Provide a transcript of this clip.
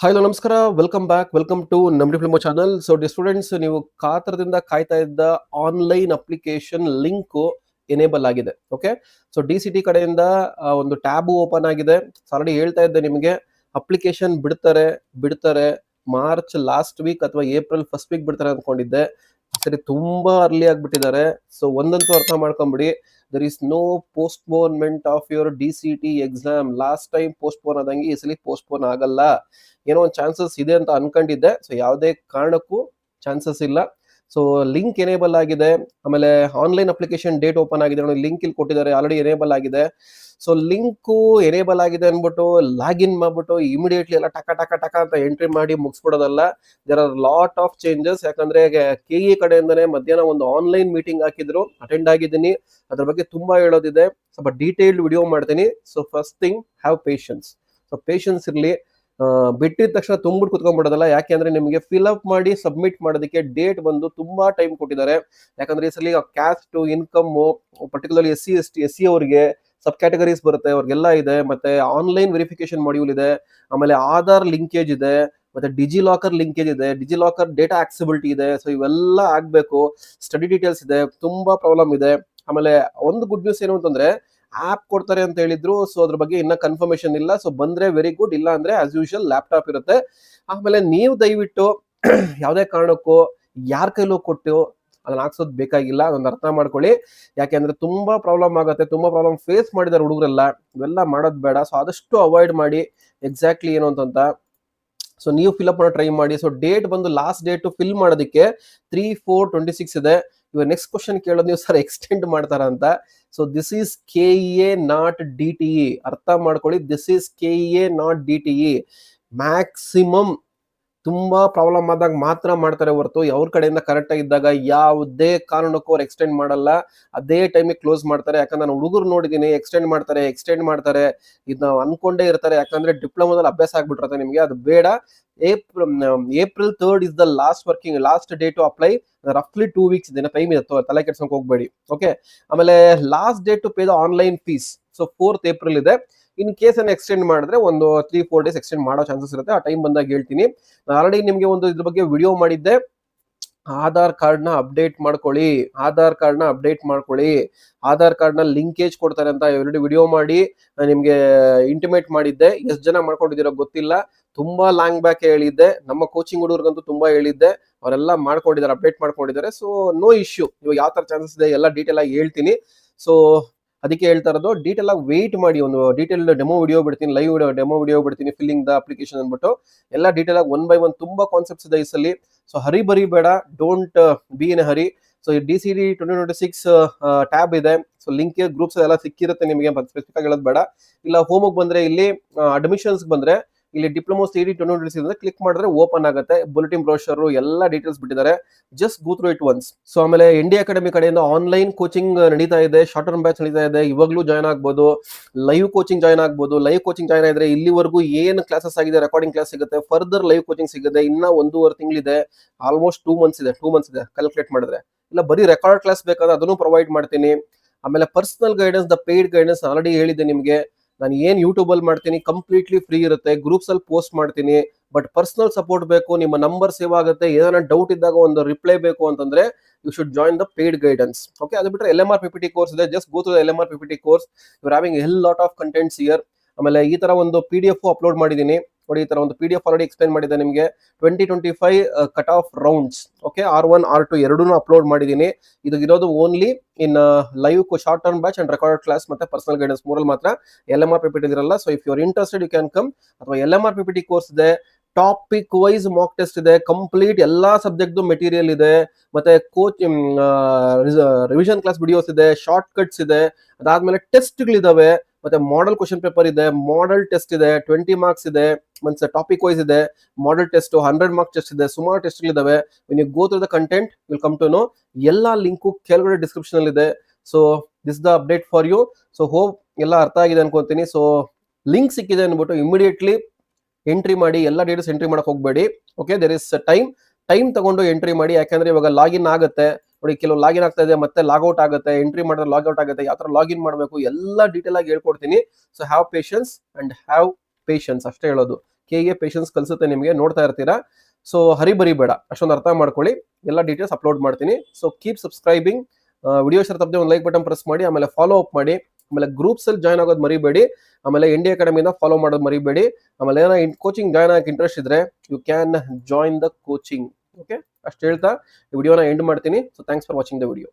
Hello ನಮಸ್ಕಾರ, welcome back, welcome to ನಮ್ diploma channel. So students, ನೀವು ಕಾತರದಿಂದ ಕಾಯ್ತಾ ಇದ್ದ ಆನ್ಲೈನ್ ಅಪ್ಲಿಕೇಶನ್ ಲಿಂಕ್ ಎನೇಬಲ್ ಆಗಿದೆ. ಓಕೆ, ಸೊ DCT ಕಡೆಯಿಂದ ಒಂದು ಟ್ಯಾಬ್ ಓಪನ್ ಆಗಿದೆ. ಆಲ್ರೆಡಿ ಹೇಳ್ತಾ ಇದ್ದೆ ನಿಮಗೆ, ಅಪ್ಲಿಕೇಶನ್ ಬಿಡ್ತಾರೆ ಮಾರ್ಚ್ ಲಾಸ್ಟ್ ವೀಕ್ ಅಥವಾ ಏಪ್ರಿಲ್ ಫಸ್ಟ್ ವೀಕ್ ಬಿಡ್ತಾರೆ ಅನ್ಕೊಂಡಿದ್ದೆ. ಸರಿ, ತುಂಬಾ ಅರ್ಲಿ ಆಗಿಬಿಟ್ಟಿದ್ದಾರೆ. ಸೊ ಒಂದಂತೂ ಅರ್ಥ ಮಾಡ್ಕೊಂಬಿಡಿ, there is no postponement of your DCT exam. Last time postpone ಆದಂಗೆ ಈ ಸಲ ಪೋಸ್ಟ್ಪೋನ್ ಆಗಲ್ಲ. ಏನೋ ಒಂದು ಚಾನ್ಸಸ್ ಇದೆ ಅಂತ ಅನ್ಕೊಂಡಿದ್ದೆ. ಸೊ ಯಾವುದೇ ಕಾರಣಕ್ಕೂ ಚಾನ್ಸಸ್ ಇಲ್ಲ. ಸೊ ಲಿಂಕ್ ಎನೇಬಲ್ ಆಗಿದೆ. ಆಮೇಲೆ ಆನ್ಲೈನ್ ಅಪ್ಲಿಕೇಶನ್ ಡೇಟ್ ಓಪನ್ ಆಗಿದೆ ನೋಡಿ, ಲಿಂಕ್ ಇಲ್ಲಿ ಕೊಟ್ಟಿದ್ದಾರೆ, ಆಲ್ರೆಡಿ ಎನೇಬಲ್ ಆಗಿದೆ. ಸೊ ಲಿಂಕು ಎನೇಬಲ್ ಆಗಿದೆ ಅನ್ಬಿಟ್ಟು ಲಾಗಿನ್ ಮಾಡ್ಬಿಟ್ಟು ಇಮಿಡಿಯೇಟ್ಲಿ ಎಲ್ಲ ಟಕ ಟಕ ಟಕ ಅಂತ ಎಂಟ್ರಿ ಮಾಡಿ ಮುಗಿಸ್ಬಿಡೋದಲ್ಲ. There are lot of changes. ಯಾಕಂದ್ರೆ KE ಕಡೆಯಿಂದನೇ ಮಧ್ಯಾಹ್ನ ಒಂದು ಆನ್ಲೈನ್ ಮೀಟಿಂಗ್ ಹಾಕಿದ್ರು, ಅಟೆಂಡ್ ಆಗಿದ್ದೀನಿ. ಅದ್ರ ಬಗ್ಗೆ ತುಂಬಾ ಹೇಳೋದಿದೆ, ಸ್ವಲ್ಪ ಡೀಟೇಲ್ಡ್ ವಿಡಿಯೋ ಮಾಡ್ತೀನಿ. So first thing, have patience. So patience ಇರಲಿ. ಬಿಟ್ಟಿದ ತಕ್ಷಣ ತುಂಬಿಟ್ಟು ಕುತ್ಕೊಂಡ್ಬಿಡೋದಲ್ಲ. ಯಾಕೆಂದ್ರೆ ನಿಮಗೆ ಫಿಲ್ ಅಪ್ ಮಾಡಿ ಸಬ್ಮಿಟ್ ಮಾಡೋದಕ್ಕೆ ಡೇಟ್ ಬಂದು ತುಂಬಾ ಟೈಮ್ ಕೊಟ್ಟಿದ್ದಾರೆ. ಯಾಕಂದ್ರೆ ಈ ಸಲ ಕ್ಯಾಸ್ಟ್, ಇನ್ಕಮ್, ಪರ್ಟಿಕ್ಯುಲರ್ಲಿ SC ಅವರಿಗೆ ಸಬ್ ಕ್ಯಾಟಗರೀಸ್ ಬರುತ್ತೆ, ಅವ್ರಿಗೆಲ್ಲ ಇದೆ. ಮತ್ತೆ ಆನ್ಲೈನ್ ವೆರಿಫಿಕೇಶನ್ ಮಾಡ್ಯೂಲ್ ಇದೆ, ಆಮೇಲೆ ಆಧಾರ್ ಲಿಂಕೇಜ್ ಇದೆ, ಮತ್ತೆ ಡಿಜಿಲಾಕರ್ ಲಿಂಕೇಜ್ ಇದೆ, ಡಿಜಿಲಾಕರ್ ಡೇಟಾ ಆಕ್ಸೆಸಿಬಿಲಿಟಿ ಇದೆ. ಸೊ ಇವೆಲ್ಲ ಆಗ್ಬೇಕು. ಸ್ಟಡಿ ಡೀಟೇಲ್ಸ್ ಇದೆ, ತುಂಬಾ ಪ್ರಾಬ್ಲಮ್ ಇದೆ. ಆಮೇಲೆ ಒಂದು ಗುಡ್ ನ್ಯೂಸ್ ಏನು ಅಂತಂದ್ರೆ, ಆಪ್ ಕೊಡ್ತಾರೆ ಅಂತ ಹೇಳಿದ್ರು. ಸೊ ಅದ್ರ ಬಗ್ಗೆ ಇನ್ನ ಕನ್ಫರ್ಮೇಶನ್ ಇಲ್ಲ. ಸೊ ಬಂದ್ರೆ ವೆರಿ ಗುಡ್, ಇಲ್ಲ ಅಂದ್ರೆ ಆಸ್ ಯೂಶುವಲ್ ಲ್ಯಾಪ್ಟಾಪ್ ಇರುತ್ತೆ. ಆಮೇಲೆ ನೀವು ದಯವಿಟ್ಟು ಯಾವುದೇ ಕಾರಣಕ್ಕೂ ಯಾರ ಕೈಲೂ ಕೊಟ್ಟು ಅದನ್ನ ಹಾಕ್ಸೋದು ಬೇಕಾಗಿಲ್ಲ. ಅದೊಂದು ಅರ್ಥ ಮಾಡ್ಕೊಳ್ಳಿ. ಯಾಕೆಂದ್ರೆ ತುಂಬಾ ಪ್ರಾಬ್ಲಮ್ ಆಗುತ್ತೆ, ತುಂಬಾ ಪ್ರಾಬ್ಲಮ್ ಫೇಸ್ ಮಾಡಿದಾರೆ ಹುಡುಗರೆಲ್ಲ. ಇವೆಲ್ಲ ಮಾಡೋದು ಬೇಡ. ಸೊ ಆದಷ್ಟು ಅವಾಯ್ಡ್ ಮಾಡಿ. ಎಕ್ಸಾಕ್ಟ್ಲಿ ಏನು ಅಂತಂತ ಸೊ ನೀವು ಫಿಲ್ಅಪ್ ಮಾಡೋ ಟ್ರೈ ಮಾಡಿ. ಸೊ ಡೇಟ್ ಬಂದು ಲಾಸ್ಟ್ ಡೇಟ್ ಫಿಲ್ ಮಾಡೋದಕ್ಕೆ 3/4/26 ಇದೆ. ಇವಾಗ ನೆಕ್ಸ್ಟ್ ಕ್ವಶನ್ ಕೇಳೋದು, ನೀವು ಸರ್ ಎಕ್ಸ್ಟೆಂಡ್ ಮಾಡ್ತಾರ ಅಂತ. So this is KEA not DTE. ಅರ್ಥ ಮಾಡ್ಕೊಳ್ಳಿ, this is KEA not DTE. Maximum ತುಂಬಾ ಪ್ರಾಬ್ಲಮ್ ಆದಾಗ ಮಾತ್ರ ಮಾಡ್ತಾರೆ ಹೊರತು ಅವ್ರ ಕಡೆಯಿಂದ ಕರೆಕ್ಟ್ ಆಗಿದ್ದಾಗ ಯಾವುದೇ ಕಾರಣಕ್ಕೂ ಅವ್ರು ಎಕ್ಸ್ಟೆಂಡ್ ಮಾಡಲ್ಲ. ಅದೇ ಟೈಮಿಗೆ ಕ್ಲೋಸ್ ಮಾಡ್ತಾರೆ. ಯಾಕಂದ್ರೆ ನಾನು ಹುಡುಗರು ನೋಡಿದೀನಿ, ಎಕ್ಸ್ಟೆಂಡ್ ಮಾಡ್ತಾರೆ. ಇದು ನಾವು ಅನ್ಕೊಂಡೇ ಇರ್ತಾರೆ. ಯಾಕಂದ್ರೆ ಡಿಪ್ಲೊಮಾದಲ್ಲಿ ಅಭ್ಯಾಸ ಆಗ್ಬಿಟ್ಟಿರುತ್ತೆ ನಿಮಗೆ, ಅದು ಬೇಡ. April 3rd is the last day to apply. ರಫ್ಲಿ 2 weeks ಇದೆ, ಟೈಮ್ ಇದೆ, ತಲೆ ಕೆಡ್ಸೋಕೆ ಹೋಗ್ಬೇಡಿ. ಓಕೆ, ಆಮೇಲೆ last date to pay the online fees so 4th April ಇದೆ. ಇನ್ ಕೇಸ್ ಅನ್ನು ಎಕ್ಸ್ಟೆಂಡ್ ಮಾಡಿದ್ರೆ ಒಂದು 3-4 days ಎಕ್ಸ್ಟೆಂಡ್ ಮಾಡೋ ಚಾನ್ಸಸ್ ಇರುತ್ತೆ. ಆ ಟೈಮ್ ಬಂದಾಗ ಹೇಳ್ತೀನಿ. ನಾನು ಆಲ್ರೆಡಿ ನಿಮಗೆ ಒಂದು ಇದ್ರ ಬಗ್ಗೆ ವಿಡಿಯೋ ಮಾಡಿದ್ದೆ. ಆಧಾರ್ ಕಾರ್ಡ್ನ ಅಪ್ಡೇಟ್ ಮಾಡ್ಕೊಳ್ಳಿ. ಆಧಾರ್ ಕಾರ್ಡ್ನ ಲಿಂಕೇಜ್ ಕೊಡ್ತಾರೆ ಅಂತ ಆಲ್ರೆಡಿ ವಿಡಿಯೋ ಮಾಡಿ ನಿಮ್ಗೆ ಇಂಟಿಮೇಟ್ ಮಾಡಿದ್ದೆ. ಎಷ್ಟು ಜನ ಮಾಡ್ಕೊಂಡಿದ್ದೀರೋ ಗೊತ್ತಿಲ್ಲ. ತುಂಬಾ ಲಾಂಗ್ ಬ್ಯಾಕ್ ಹೇಳಿದ್ದೆ. ನಮ್ಮ ಕೋಚಿಂಗ್ ಹುಡುಗರಿಗಂತೂ ತುಂಬಾ ಹೇಳಿದ್ದೆ, ಅವರೆಲ್ಲ ಮಾಡ್ಕೊಂಡಿದ್ದಾರೆ, ಅಪ್ಡೇಟ್ ಮಾಡ್ಕೊಂಡಿದ್ದಾರೆ. So no issue. ಇವಾಗ ಯಾವ ತರ ಚಾನ್ಸಸ್ ಇದೆ ಎಲ್ಲ ಡೀಟೇಲ್ ಆಗಿ ಹೇಳ್ತೀನಿ. ಸೊ ಅದಕ್ಕೆ ಹೇಳ್ತಾ ಇರೋದು, ಡೀಟೇಲ್ ಆಗಿ ವೆಯ್ಟ್ ಮಾಡಿ. ಒಂದು ಡೀಟೇಲ್ ಡೆಮೋ ವಿಡಿಯೋ ಬಿಡ್ತೀನಿ, ಲೈವ್ ಡೆಮೋ ವಿಡಿಯೋ ಬಿಡ್ತೀನಿ, ಫಿಲ್ಲಿಂಗ್ ದ ಅಪ್ಲಿಕೇಶನ್ ಅಂದ್ಬಿಟ್ಟು ಎಲ್ಲ ಡೀಟೇಲ್ ಆಗಿ 1 by 1 ತುಂಬಾ ಕಾನ್ಸೆಪ್ಟ್ಸ್ ಇದೆ ಈ ಸಲ. ಸೊ ಹರಿ ಬರಿ ಬೇಡ, don't be in Hari. So DCT 2026 tab ಇದೆ. ಸೊ ಲಿಂಕ್ ಗ್ರೂಪ್ಸ್ ಎಲ್ಲ ಸಿಕ್ಕಿರುತ್ತೆ ನಿಮಗೆ, ಸ್ಪೆಸಿಫಿಕ್ ಆಗಿ ಹೇಳೋದು ಬೇಡ. ಇಲ್ಲ ಹೋಮ್ಗೆ ಬಂದ್ರೆ ಇಲ್ಲಿ ಅಡ್ಮಿಷನ್ಸ್ ಬಂದ್ರೆ ಇಲ್ಲಿ ಡಿಪ್ಲೊಮಾ CET 2026 ಕ್ಲಿಕ್ ಮಾಡಿದ್ರೆ ಓಪನ್ ಆಗುತ್ತೆ. ಬುಲೆಟಿನ್ ಬ್ರೋಷರ್ ಎಲ್ಲ ಡೀಟೇಲ್ಸ್ ಬಿಟ್ಟಿದ್ದಾರೆ. Just go through it once. So ಆಮೇಲೆ ND ಅಕಾಡೆಮಿ ಕಡೆಯಿಂದ ಆನ್ಲೈನ್ ಕೋಚಿಂಗ್ ನಡೀತಾ ಇದೆ, ಶಾರ್ಟ್ ಟರ್ಮ್ ಬ್ಯಾಚ್ ನಡೀತಾ ಇದೆ. ಇವಾಗ್ಲೂ ಜಾಯ್ನ್ ಆಗ್ಬೋದು, ಲೈವ್ ಕೋಚಿಂಗ್ ಜಾಯ್ನ್ ಆಗ್ಬೋದು. ಲೈವ್ ಕೋಚಿಂಗ್ ಜಾಯ್ನ್ ಆಗಿದ್ರೆ ಇಲ್ಲಿವರೆಗೂ ಏನು ಕ್ಲಾಸಸ್ ಆಗಿದೆ ರೆಕಾರ್ಡಿಂಗ್ ಕ್ಲಾಸ್ ಸಿಗುತ್ತೆ, ಫರ್ದರ್ ಲೈವ್ ಕೋಚಿಂಗ್ ಸಿಗುತ್ತೆ. ಇನ್ನ 1.5 ತಿಂಗಳಿದೆ, ಆಲ್ಮೋಸ್ಟ್ 2 months ಇದೆ. 2 months ಇದೆ ಕ್ಯಾಲ್ಕುಲೇಟ್ ಮಾಡಿದ್ರೆ. ಇಲ್ಲ ಬರೀ ರೆಕಾರ್ಡ್ ಕ್ಲಾಸ್ ಬೇಕಾದ್ರೆ ಅದನ್ನು ಪ್ರೊವೈಡ್ ಮಾಡ್ತೀನಿ. ಆಮೇಲೆ personal guidance, the paid guidance already ಹೇಳಿದ್ದೆ ನಿಮಗೆ. ನಾನು ಏನ್ ಯೂಟ್ಯೂಬ್ ಅಲ್ಲಿ ಮಾಡ್ತೀನಿ ಕಂಪ್ಲೀಟ್ಲಿ ಫ್ರೀ ಇರುತ್ತೆ. ಗ್ರೂಪ್ಸ್ ಅಲ್ಲಿ ಪೋಸ್ಟ್ ಮಾಡ್ತೀನಿ. ಬಟ್ ಪರ್ಸನಲ್ ಸಪೋರ್ಟ್ ಬೇಕು, ನಿಮ್ಮ ನಂಬರ್ ಸೇವ್ ಆಗುತ್ತೆ, ಏನಾರ ಡೌಟ್ ಇದ್ದಾಗ ಒಂದು ರಿಪ್ಲೈ ಬೇಕು ಅಂತಂದ್ರೆ you should join the paid guidance. Okay, ಅದು ಬಿಟ್ಟರೆ LMR PPT ಕೋರ್ಸ್ ಇದೆ. Just go to LMR PPT course. You are having a lot of contents here. ಆಮೇಲೆ ಈ ತರ ಒಂದು PDF ಅಪ್ಲೋಡ್ ಮಾಡಿದ್ದೀನಿ ನೋಡಿ. ಈ ತರ ಒಂದು PDF ಆಲ್ರೆಡಿ ಎಕ್ಸ್ಪ್ಲೈನ್ ಮಾಡಿದ್ದೆ ನಿಮಗೆ. 2025 cut off rounds, okay, R1 R2 ಎರಡೂ ಅಪ್ಲೋಡ್ ಮಾಡಿದ್ದೀನಿ. ಇದು ಇರೋದು only in live short term batch and record class ಮತ್ತೆ ಪರ್ಸನಲ್ ಗೈಡೆನ್ಸ್ ಮೂರಲ್ಲಿ ಮಾತ್ರ. LMR PPT ಇರಲ್ಲ. So if you are interested you can come. ಅಥವಾ LMR PPT ಕೋರ್ಸ್ ಇದೆ, ಟಾಪಿಕ್ ವೈಸ್ ಮಾಕ್ ಟೆಸ್ಟ್ ಇದೆ, ಕಂಪ್ಲೀಟ್ ಎಲ್ಲಾ ಸಬ್ಜೆಕ್ಟ್ ಮೆಟೀರಿಯಲ್ ಇದೆ, ಮತ್ತೆ ರಿವಿಷನ್ ಕ್ಲಾಸ್ ವಿಡಿಯೋಸ್ ಇದೆ, ಶಾರ್ಟ್ ಕಟ್ಸ್ ಇದೆ, ಅದಾದ್ಮೇಲೆ ಟೆಸ್ಟ್ಗಳಿದಾವೆ, ಮತ್ತೆ ಮಾಡೆಲ್ ಕ್ವಶನ್ ಪೇಪರ್ ಇದೆ, ಮಾಡೆಲ್ ಟೆಸ್ಟ್ ಇದೆ, 20 marks ಇದೆ, ಮತ್ತೆ ಟಾಪಿಕ್ ವೈಸ್ ಇದೆ, ಮಾಡೆಲ್ ಟೆಸ್ಟ್ 100 marks ಟೆಸ್ಟ್ ಇದೆ, ಸುಮಾರು ಟೆಸ್ಟ್ಗಳಿದಾವೆ. when you go through the content you will come to know. ಎಲ್ಲ ಲಿಂಕು ಕೆಳಗಡೆ ಡಿಸ್ಕ್ರಿಪ್ಷನ್ ಅಲ್ಲಿ ಇದೆ. So this the update for you. So hope ಎಲ್ಲ ಅರ್ಥ ಆಗಿದೆ ಅನ್ಕೊಂತೀನಿ. ಸೊ ಲಿಂಕ್ ಸಿಕ್ಕಿದೆ ಅನ್ಬಿಟ್ಟು ಇಮಿಡಿಯೇಟ್ಲಿ ಎಂಟ್ರಿ ಮಾಡಿ. ಎಲ್ಲ ಡೀಟೇಲ್ಸ್ ಎಂಟ್ರಿ ಮಾಡಕ್ ಹೋಗ್ಬೇಡಿ. ಓಕೆ, ದೇರ್ ಇಸ್ ಟೈಮ್ ತಗೊಂಡು ಎಂಟ್ರಿ ಮಾಡಿ. ಯಾಕಂದ್ರೆ ಇವಾಗ ಲಾಗಿನ್ ಆಗುತ್ತೆ ನೋಡಿ, ಕೆಲವು ಲಾಗಿನ್ ಆಗ್ತಾ ಇದೆ, ಮತ್ತೆ ಲಾಗೌಟ್ ಆಗುತ್ತೆ, ಎಂಟ್ರಿ ಮಾಡಿದ್ರೆ ಲಾಗೌಟ್ ಆಗುತ್ತೆ. ಯಾವ ತರ ಲಾಗಿನ್ ಮಾಡಬೇಕು ಎಲ್ಲ ಡೀಟೇಲ್ ಆಗಿ ಹೇಳ್ಕೊಡ್ತೀನಿ. ಸೊ ಹ್ಯಾವ್ ಪೇಷನ್ಸ್ ಅಷ್ಟೇ ಹೇಳೋದು. KA ಪೇಷನ್ಸ್ ಕಲಿಸುತ್ತೆ ನಿಮಗೆ, ನೋಡ್ತಾ ಇರ್ತೀರಾ. ಸೊ ಹರಿಬರಿ ಬೇಡ, ಅಷ್ಟೊಂದು ಅರ್ಥ ಮಾಡ್ಕೊಳ್ಳಿ. ಎಲ್ಲ ಡೀಟೇಲ್ಸ್ ಅಪ್ಲೋಡ್ ಮಾಡ್ತೀನಿ. So keep subscribing. ವಿಡಿಯೋ ಇಷ್ಟ ತಪ್ಪದೆ ಒಂದು ಲೈಕ್ ಬಟನ್ ಪ್ರೆಸ್ ಮಾಡಿ, ಆಮೇಲೆ ಫಾಲೋ ಅಪ್ ಮಾಡಿ, ಆಮೇಲೆ ಗ್ರೂಪ್ಸ್ ಅಲ್ಲಿ ಜಾಯ್ನ್ ಆಗೋದು ಮರಿಬೇಡಿ, ಆಮೇಲೆ ND ಅಕಾಡೆಮಿನ ಫಾಲೋ ಮಾಡೋದು ಮರಿಬೇಡಿ. ಆಮೇಲೆ ಏನೋ ಕೋಚಿಂಗ್ ಜಾಯ್ನ್ ಆಗಕ್ಕೆ ಇಂಟ್ರೆಸ್ಟ್ ಇದ್ರೆ you can join the coaching. Okay, ಅಷ್ಟು ಹೇಳ್ತಾ ಈ ವಿಡಿಯೋನ ಎಂಡ್ ಮಾಡ್ತೀನಿ. So thanks for watching the video.